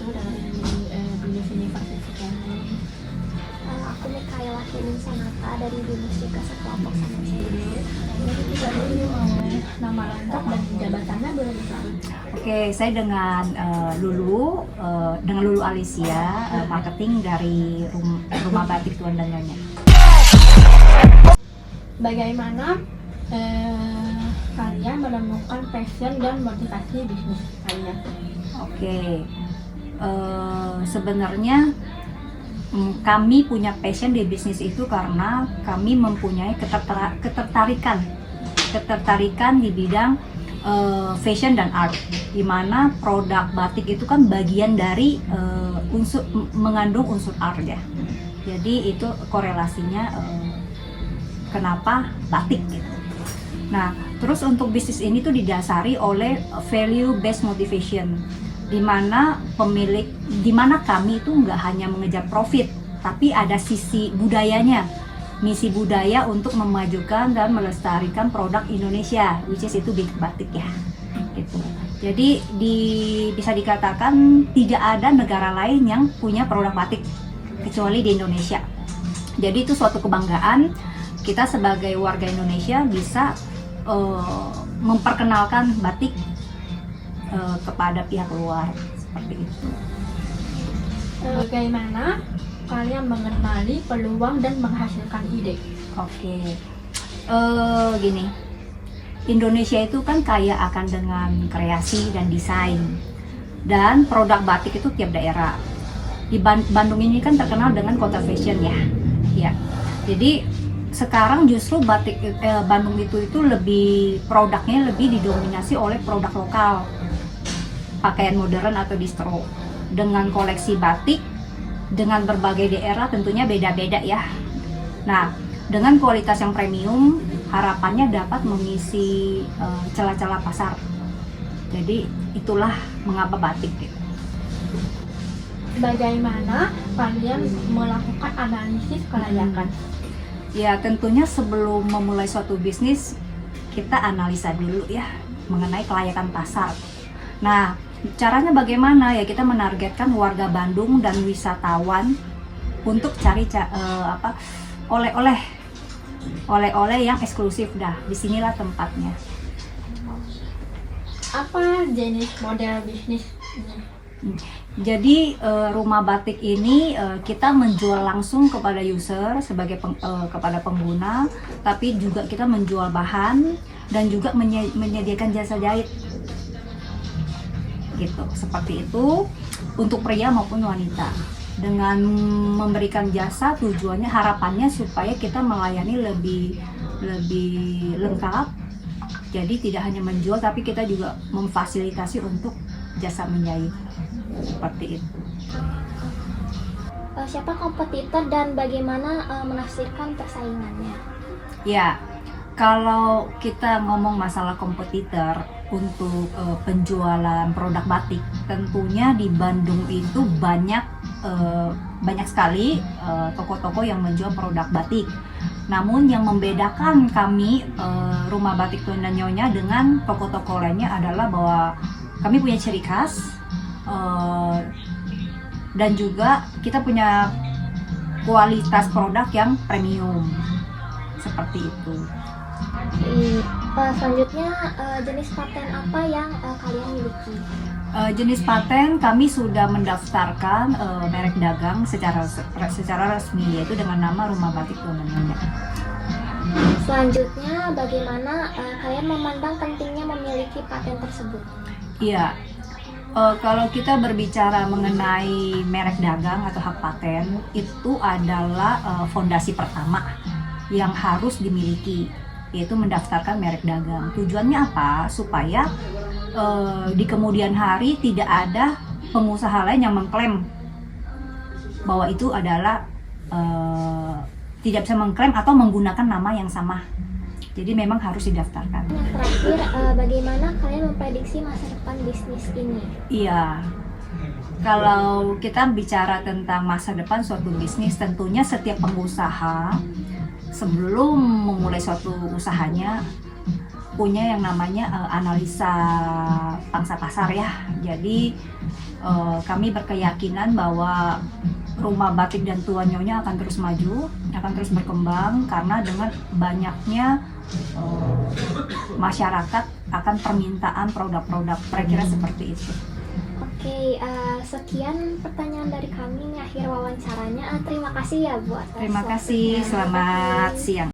itu dari Binus University ini? Aku Mikaela Sanata dari Binus juga sekelompok sama saya. Jadi tidak dulu nama lengkap dan jabatannya boleh ditahu. Oke, saya dengan Lulu Alicia, marketing dari Rumah Batik Tuan dan Nyonya. Bagaimana kalian menemukan passion dan motivasi bisnis kalian? Oke, sebenarnya kami punya passion di bisnis itu karena kami mempunyai ketertarikan di bidang fashion dan art, di mana produk batik itu kan bagian dari mengandung unsur art ya. Jadi itu korelasinya kenapa batik gitu. Nah, terus untuk bisnis ini tuh didasari oleh value based motivation, di mana kami itu nggak hanya mengejar profit, tapi ada sisi budayanya, misi budaya untuk memajukan dan melestarikan produk Indonesia, which is itu batik ya, gitu. Jadi bisa dikatakan tidak ada negara lain yang punya produk batik kecuali di Indonesia. Jadi itu suatu kebanggaan kita sebagai warga Indonesia bisa memperkenalkan batik kepada pihak luar, seperti itu. Bagaimana kalian mengenali peluang dan menghasilkan ide? Oke, gini, Indonesia itu kan kaya akan dengan kreasi dan desain, dan produk batik itu tiap daerah. Di Bandung ini kan terkenal dengan kota fashion ya. Jadi sekarang justru batik Bandung itu produknya lebih didominasi oleh produk lokal, pakaian modern atau distro, dengan koleksi batik dengan berbagai daerah tentunya beda-beda ya. Nah, dengan kualitas yang premium, harapannya dapat mengisi celah-celah pasar. Jadi itulah mengapa batik gitu. Bagaimana kalian melakukan analisis kelayakan? Ya, tentunya sebelum memulai suatu bisnis kita analisa dulu ya mengenai kelayakan pasar. Nah, caranya bagaimana ya? Kita menargetkan warga Bandung dan wisatawan untuk cari oleh-oleh yang eksklusif dah. Disinilah tempatnya. Apa jenis model bisnisnya? Jadi rumah batik ini kita menjual langsung kepada user kepada pengguna, tapi juga kita menjual bahan dan juga menyediakan jasa jahit. Gitu, seperti itu untuk pria maupun wanita. Dengan memberikan jasa tujuannya harapannya supaya kita melayani lebih lengkap. Jadi tidak hanya menjual tapi kita juga memfasilitasi untuk jasa menjahit. Seperti itu. Siapa kompetitor dan bagaimana menafsirkan persaingannya? Ya, kalau kita ngomong masalah kompetitor untuk penjualan produk batik, tentunya di Bandung itu banyak sekali toko-toko yang menjual produk batik. Namun yang membedakan kami Rumah Batik Tuan dan Nyonya dengan toko-toko lainnya adalah bahwa kami punya ciri khas dan juga kita punya kualitas produk yang premium, seperti itu. Selanjutnya jenis paten apa yang kalian miliki? Jenis paten kami sudah mendaftarkan merek dagang secara resmi, yaitu dengan nama Rumah Batik Tuan dan Nyonya. Selanjutnya bagaimana kalian memandang pentingnya memiliki paten tersebut? Iya, kalau kita berbicara mengenai merek dagang atau hak paten, itu adalah fondasi pertama yang harus dimiliki, yaitu mendaftarkan merek dagang. Tujuannya apa? Supaya di kemudian hari tidak ada pengusaha lain yang mengklaim bahwa itu adalah tidak bisa mengklaim atau menggunakan nama yang sama. Jadi memang harus didaftarkan. Yang terakhir, bagaimana kalian memprediksi masa depan bisnis ini? Iya, kalau kita bicara tentang masa depan suatu bisnis, tentunya setiap pengusaha sebelum memulai suatu usahanya punya yang namanya analisa pangsa pasar ya. Jadi kami berkeyakinan bahwa rumah batik dan tua nyonya akan terus maju, akan terus berkembang karena dengan banyaknya masyarakat akan permintaan produk-produk, kira-kira seperti itu. Oke, sekian pertanyaan dari kami. Ini akhir wawancaranya. Terima kasih ya Bu atas Terima kasih, waktunya. selamat siang.